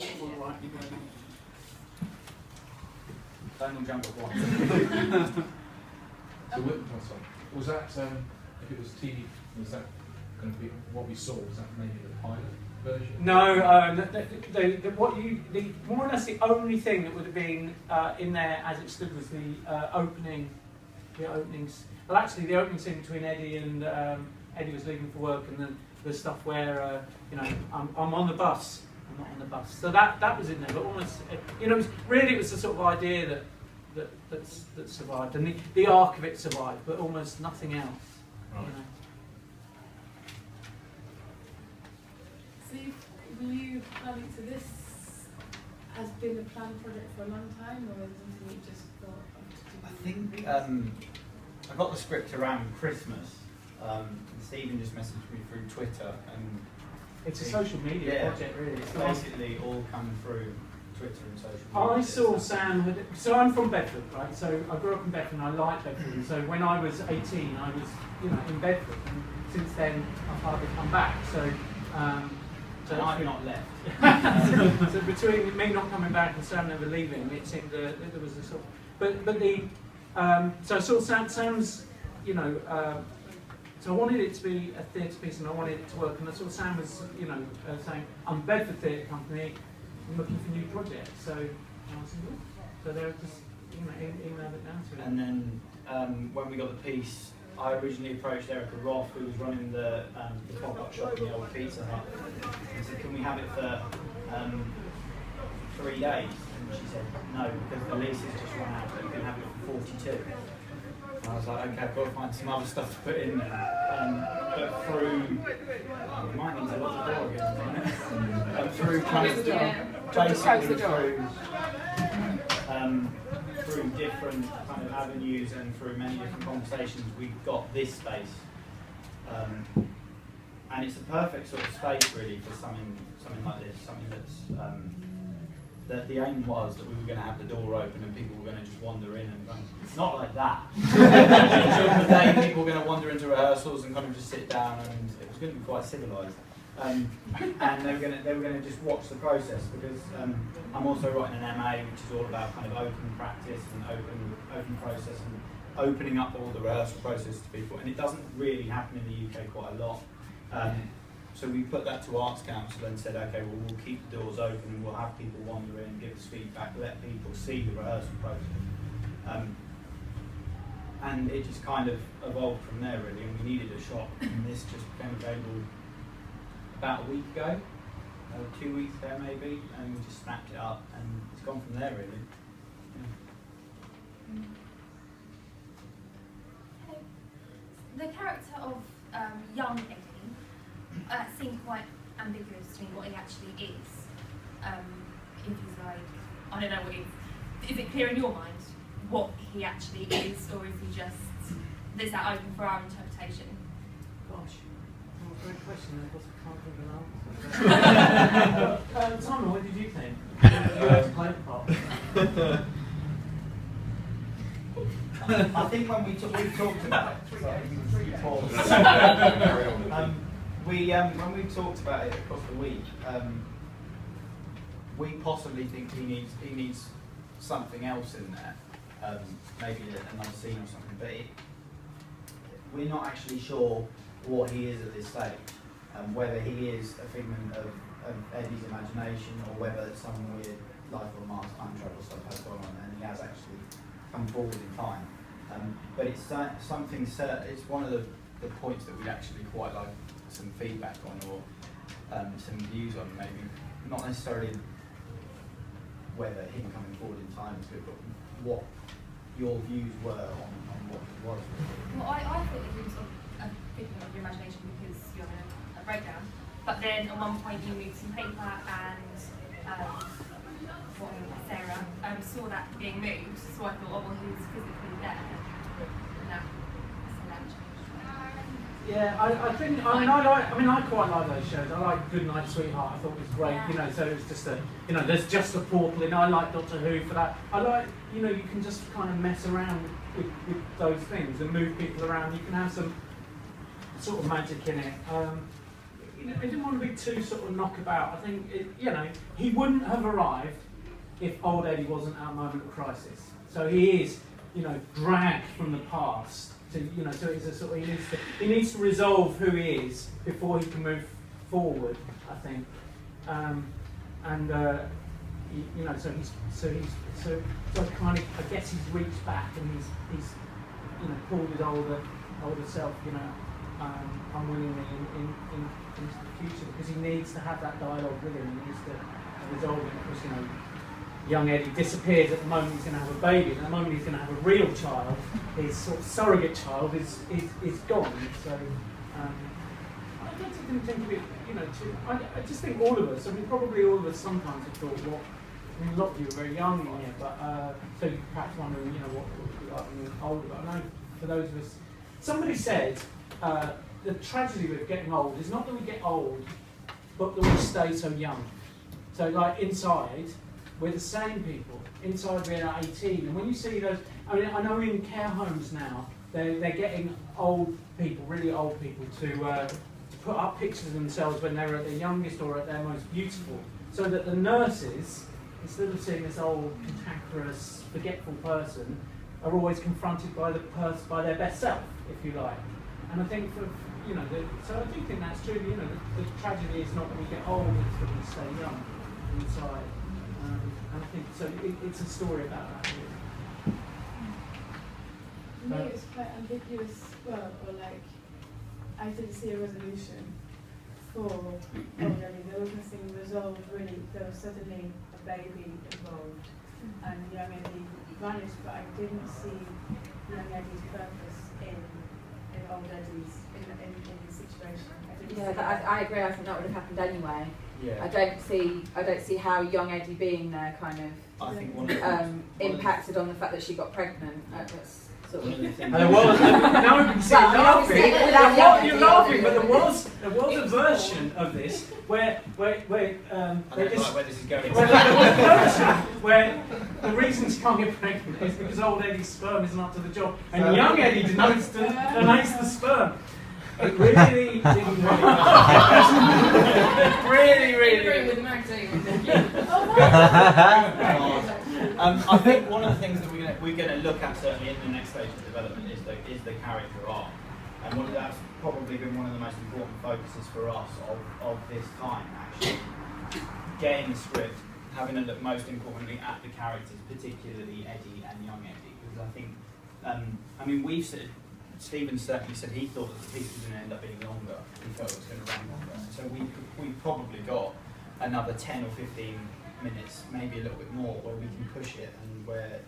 all right. Don't all jump at once. So was that, if it was TV, was that going to be what we saw? Was that maybe the pilot version? No, more or less the only thing that would have been in there as it stood was the openings. Well, actually, the opening scene between Eddie and Eddie was leaving for work, and then the stuff where I'm on the bus. I'm not on the bus. So that was in there, but almost it was the sort of idea that survived, and the arc of it survived, but almost nothing else. Right. So were you planning, so this has been a planned project for a long time, or is it something you just thought of? I think I got the script around Christmas. Stephen just messaged me through Twitter, and it's a social media project, really. It's basically all coming through Twitter and social media. I saw Sam. So I'm from Bedford, right? So I grew up in Bedford, and I like Bedford. And so when I was 18, I was, in Bedford, and since then I've hardly come back. So I've not left. So between me not coming back and Sam never leaving, it seemed that there was a sort of, but the so I saw Sam's, so I wanted it to be a theatre piece and I wanted it to work, and I saw Sam was, saying, I'm Bedford Theatre Company, I'm looking for new projects. So I was like, so they were just emailed it down to it. And then when we got the piece, I originally approached Erica Roth, who was running the pop-up shop in the old Pizza Hut, and said, can we have it for 3 days? And she said, no, because the lease has just run out, but you can have it for 42. And I was like, okay, I've got to find some other stuff to put in there. But through, we might need to lock the door again, through kind of, basically through different kind of avenues and through many different conversations, we got this space. And it's a perfect sort of space really for something like this, something that's, that the aim was that we were going to have the door open and people were going to just wander in and it's not like that. During the day people were going to wander into rehearsals and kind of just sit down, and it was going to be quite civilised. And they were going to just watch the process, because I'm also writing an MA which is all about kind of open practice and open process and opening up all the rehearsal process to people, and it doesn't really happen in the UK quite a lot. So we put that to Arts Council and said, okay, well, we'll keep the doors open and we'll have people wander in, give us feedback, let people see the rehearsal process. And it just kind of evolved from there really, and we needed a shop, and this just became available about a week ago, 2 weeks ago maybe, and we just snapped it up and it's gone from there really. The character of young Eddie seemed quite ambiguous to me what he actually is. If he's like, I don't know what is it clear in your mind what he actually is, or is he just, is that open for our interpretation? Gosh, great question. I can't think of an answer. Simon, what did you think? You had to play the part. I think when we talked about it, when we talked about it across the week, we possibly think he needs something else in there, maybe another scene or something. But we're not actually sure what he is at this stage, whether he is a figment of Eddie's imagination or whether it's some weird life or Mars time travel stuff has gone on and he has actually come forward in time. But it's something. It's one of the points that we'd actually quite like some feedback on, or some views on. Maybe not necessarily whether him coming forward in time is good, but what your views were on what he was. Well, I thought it was a figment of your imagination because you're having a breakdown. But then at one point you moved some paper and Sarah saw that being moved, so I thought, oh well, he was physically there. Yeah, I quite like those shows. I like Good Night Sweetheart. I thought it was great. So it's just there's just a portal in. I like Doctor Who for that. I like, you can just kind of mess around with those things and move people around. You can have some sort of magic in it. I didn't want to be too sort of knockabout. I think he wouldn't have arrived if old Eddie wasn't at a moment of crisis. So he is, dragged from the past to, so it's a sort of he needs to resolve who he is before he can move forward. I think, so kind of I guess he's reached back and he's pulled his older self, unwillingly into the future because he needs to have that dialogue with him. He needs to resolve it because young Eddie disappears at the moment he's going to have a baby, and at the moment he's going to have a real child, his sort of surrogate child is gone. So I don't think of it, I just think all of us, probably all of us sometimes have thought, a lot of you are very young in here, but so you perhaps wondering, what would be like when you're older. But I know for those of us, somebody said the tragedy with getting old is not that we get old, but that we stay so young. So like inside, we're the same people. Inside we're at 18, and when you see those, I know in care homes now, they're getting old people, really old people, to put up pictures of themselves when they're at their youngest or at their most beautiful, so that the nurses, instead of seeing this old, cantankerous, forgetful person, are always confronted by their best self, if you like. And I think so I do think that's true. The tragedy is not that we get old; it's that we stay young inside. And I think so. It's a story about that. Really. For me, it was quite ambiguous. Well, or like, I didn't see a resolution for old Eddie. There was nothing resolved really. There was suddenly a baby involved, and young Eddie vanished. But I didn't see young Eddie's purpose in old Eddie's in his situation. I agree. I think that would have happened anyway. Yeah. I don't see how young Eddie being there kind of I think impacted on the fact that she got pregnant. That's sort of. And there was now we can see laughing. You're laughing, but there was a version of this where where this is going. Well, there was a version where the reason she can't get pregnant is because old Eddie's sperm isn't up to the job, and young Eddie donates the sperm. It really didn't work. really. With Magdalene. I think one of the things that we're going to look at certainly in the next stage of development is the character arc, and that's probably been one of the most important focuses for us of this time. Actually, getting the script, having a look most importantly at the characters, particularly Eddie and young Eddie, because I think we've said. Stephen certainly said he thought that the piece was going to end up being longer. He felt it was going to run longer. So we've probably got another 10 or 15 minutes, maybe a little bit more, where we can push it and where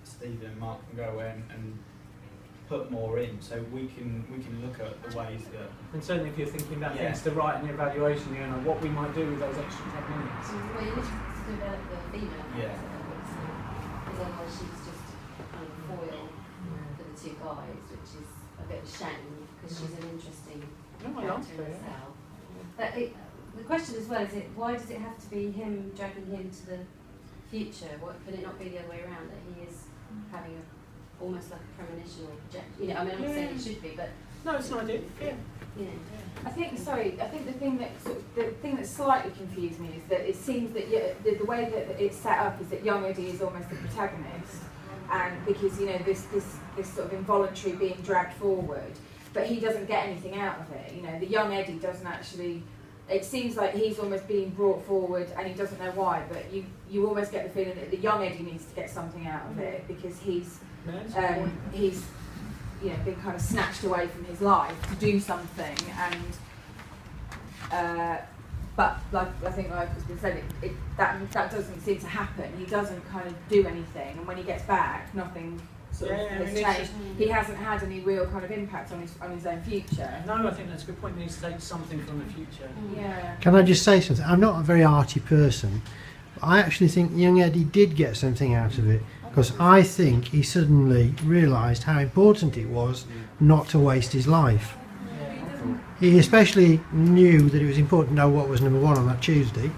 Stephen and Mark can go and put more in. So we can look at the ways that. And certainly, if you're thinking about things to write in the evaluation, what we might do with those extra 10 minutes. Well, you need to develop the female. Yeah. Because otherwise she's just kind of foil for the two guys, which is a bit of a shame because she's an interesting character in herself. But the question as well is, why does it have to be him dragging him to the future? Can it not be the other way around, that he is having almost like a premonition or projection? I'm not saying it should be, but no, it's an idea. Yeah. I think the thing that slightly confused me is that it seems that the way that it's set up is that young Eddie is almost the protagonist, and because this sort of involuntary being dragged forward, but he doesn't get anything out of it. The young Eddie doesn't actually. It seems like he's almost being brought forward, and he doesn't know why. But you almost get the feeling that the young Eddie needs to get something out of it because he's been kind of snatched away from his life to do something, and but like I think like has been said, that doesn't seem to happen. He doesn't kind of do anything, and when he gets back, nothing has changed. He hasn't had any real kind of impact on his own future. No, I think that's a good point. He needs to take something from the future. Yeah. Can I just say something? I'm not a very arty person. But I actually think young Eddie did get something out of it, because I think he suddenly realised how important it was not to waste his life. He especially knew that it was important to know what was number one on that Tuesday,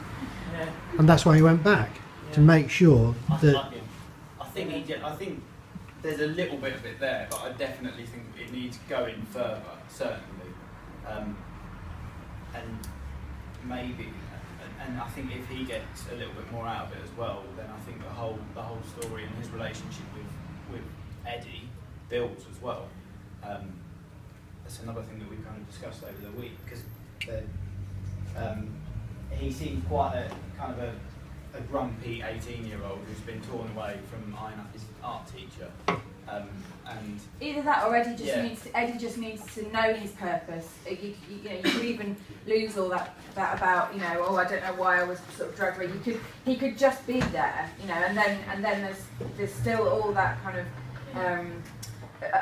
and that's why he went back to make sure that. I think there's a little bit of it there, but I definitely think it needs going further. Certainly, and maybe, and I think if he gets a little bit more out of it as well, then I think the whole story and his relationship with Eddie builds as well. That's another thing that we kind of discussed over the week, because he seemed quite a kind of a grumpy 18-year-old who's been torn away from eyeing up his art teacher. And either that or Eddie yeah. just needs to know his purpose. You could even lose all that about, you know, oh, I don't know why I was sort of dragged away. He could just be there, you know, and then there's still all that kind of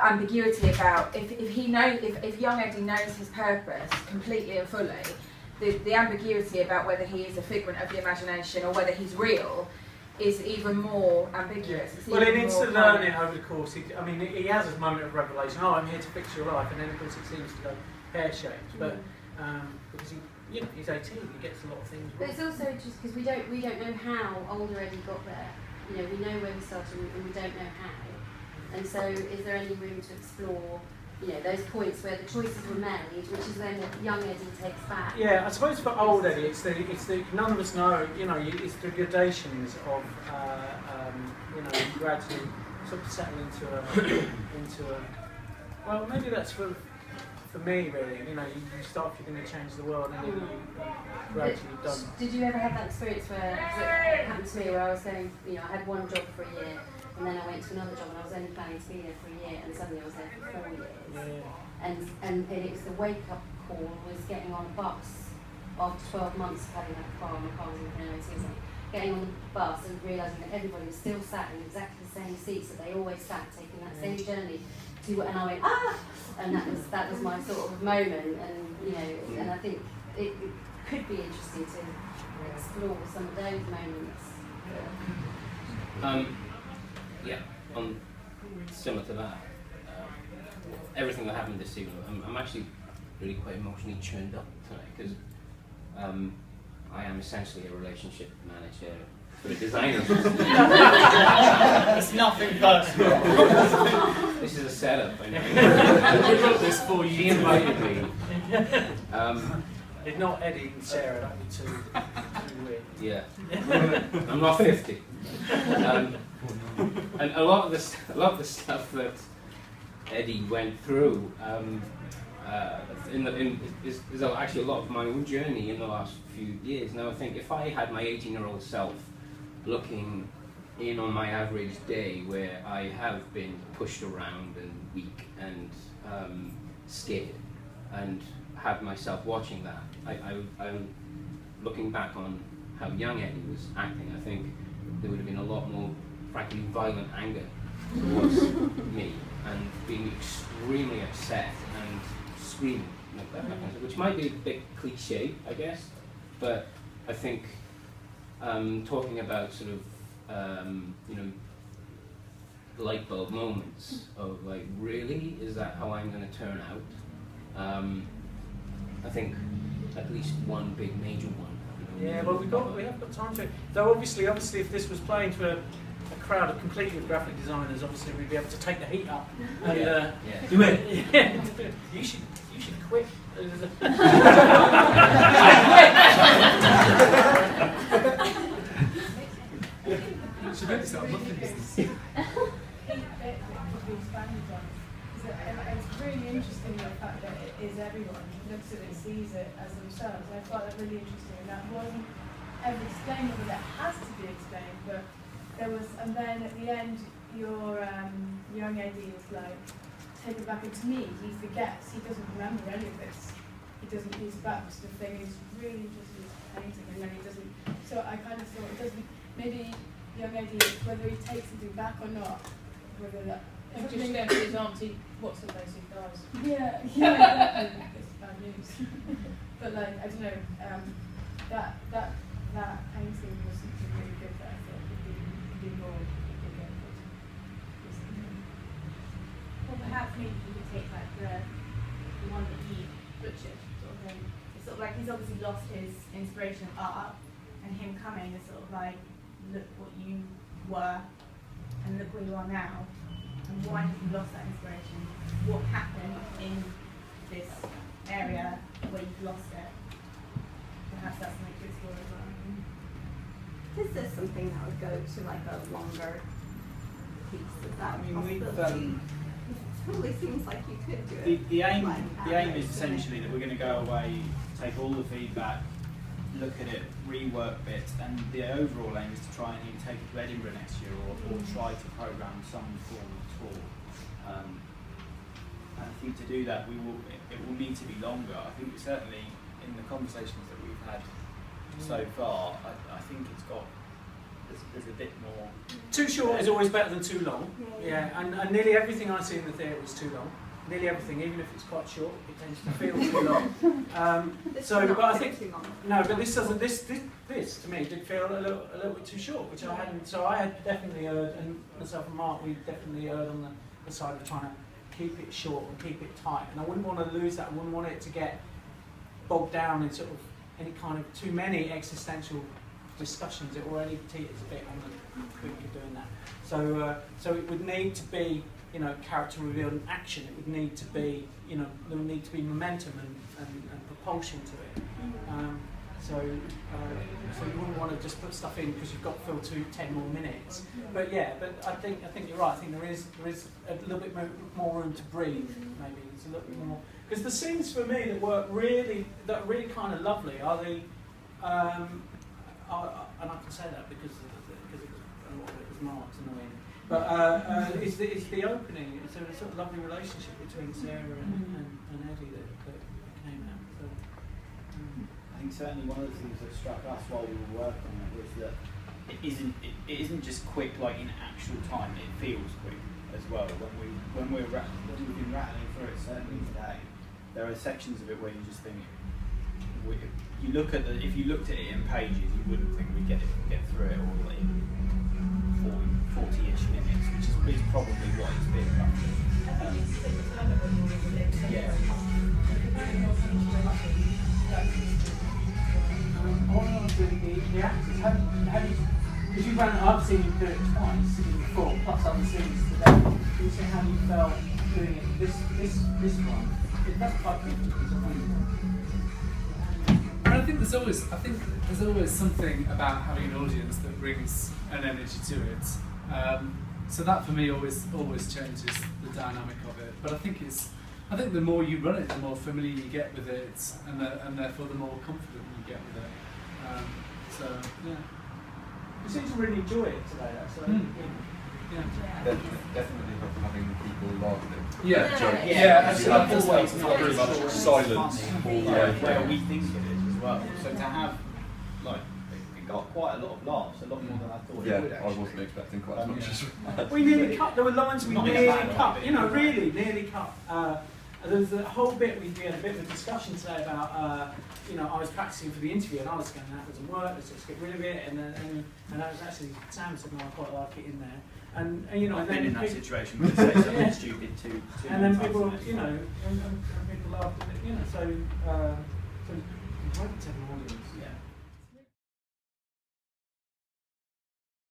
ambiguity about if young Eddie knows his purpose completely and fully, the ambiguity about whether he is a figment of the imagination or whether he's real is even more ambiguous. Well, he needs to learn it over the course. He has his moment of revelation. Oh, I'm here to fix your life, and then of course it seems to go pear-shaped. But because he's 18, he gets a lot of things wrong. But it's also just because we don't know how older Eddie got there. You know, we know where we started and we don't know how. And so, is there any room to explore, you know, those points where the choices were made, which is then what young Eddie takes back? Yeah, I suppose for old Eddie, it's the none of us know. You know, it's the gradations of you know, you gradually sort of settle into a well, maybe that's for me really. You know, you start if you're going to change the world, and then you gradually done. Did you ever have that experience where it happened to me where I was going, you know, I had one job for a year. And then I went to another job and I was only planning to be there for a year, and suddenly I was there for 4 years. Yeah. And it was the wake-up call was getting on a bus after 12 months of having that car, my car was in the getting on the bus and realising that everybody was still sat in exactly the same seats that they always sat, taking that same journey to, and I went, ah! And that was my sort of moment, and you know, and I think it could be interesting to explore some of those moments. Yeah, similar to that, everything that happened this evening, I'm actually really quite emotionally churned up tonight, because I am essentially a relationship manager for a designer. It's nothing personal. This is a setup, I know. We wrote this for you. She invited me. If not Eddie and Sarah, that'd be too weird. Yeah, I'm not 50. And a lot of the stuff that Eddie went through is actually a lot of my own journey in the last few years. Now, I think if I had my 18-year-old self looking in on my average day where I have been pushed around and weak and scared, and had myself watching that, I'm looking back on how young Eddie was acting. I think there would have been a lot more, frankly, violent anger towards me, and being extremely upset and screaming, which might be a bit cliche, I guess, but I think talking about sort of you know, light bulb moments of like, really, is that how I'm going to turn out? I think at least one big major one. Yeah, well, we have got time to. Though obviously, if this was playing to a crowd of completely graphic designers, obviously we'd be able to take the heat up and do it. Yeah, you should quit. It's really interesting the fact that it is everyone looks at it and sees it as themselves. I thought that really interesting, and that wasn't ever explained, but that has to be explained. But there was, and then at the end, your young Eddie is like taken back, and to me, he forgets. He doesn't remember any of this. He doesn't. He's back to the thing. He's really just painting, and then he doesn't. So I kind of thought it doesn't. Maybe young Eddie, whether he takes it back or not, whether that. I'm just going to his auntie, what's the place he dies? Yeah, it's bad news. But like, I don't know, that painting was something really good that I thought could be more good. Well, perhaps maybe you could take like the one that he butchered sort of thing. It's sort of like he's obviously lost his inspiration of art, and him coming is sort of like, look what you were, and look where you are now. And why have you lost that inspiration? What happened in this area where you've lost it? Is this something that would go to like a longer piece? Is that I mean, possibility? It totally seems like you could do it. the aim like is essentially that we're going to go away, take all the feedback, look at it, rework bits, and the overall aim is to try and either take it to Edinburgh next year or try to programme some form of tour. And I think to do that, it will need to be longer. I think certainly in the conversations that we've had so far, I think there's a bit more. Too short is always better than too long. Yeah, and nearly everything I see in the theatre is too long. Nearly everything, even if it's quite short, it tends to feel too long. But I think no, but this doesn't. This to me did feel a little bit too short, which I hadn't. So I had definitely erred, and myself and Mark, we definitely erred on the side of trying to keep it short and keep it tight. And I wouldn't want to lose that. I wouldn't want it to get bogged down in sort of any kind of too many existential discussions. It already teeters a bit on the brink of doing that. So it would need to be, you know, character reveal and action. It would need to be, you know, there would need to be momentum and propulsion to it. So you wouldn't want to just put stuff in because you've got to fill 10 more minutes. But yeah, but I think you're right. I think there is a little bit more room to breathe. Maybe it's a little bit more, because the scenes for me that are really kind of lovely are the and I can say that because a lot of it was Mark's annoying. But it's the opening. It's a sort of lovely relationship between Sarah and Eddie that came out. So, I think certainly one of the things that struck us while we were working on it was that it isn't just quick like in actual time. It feels quick as well. When we've been rattling through it, certainly today, there are sections of it where you just think. If you looked at it in pages, you wouldn't think we'd get through it all in 40-ish minutes, which is probably what it's been roughly. Yeah. I want to ask the actors, have you, because I've seen you do it twice before, plus other scenes today. Can you say how you felt doing it this one? It does quite different. I think there's always something about having an audience that brings an energy to it. So that for me always changes the dynamic of it. But I think the more you run it, the more familiar you get with it, and therefore the more confident you get with it. So yeah. You seem to really enjoy it today, though. So yeah. Definitely having people laughing. Yeah. It's not very much silence all the way through. Where we think it is as well. So to have, like, it got quite a lot of laughs, a lot more than I thought it would actually. I wasn't expecting quite as much as well. We nearly cut, there were lines we nearly cut, you know, really nearly cut. There was a whole bit, we had a bit of a discussion today about, you know, I was practicing for the interview and I was going, that doesn't work, let's just get rid of it. And I was actually, Sam said, no, I quite like it in there. And you know, I've then been in that situation where they say something stupid too. And then people, you know, and people laughed at it, you know, so great to have an audience. Yeah.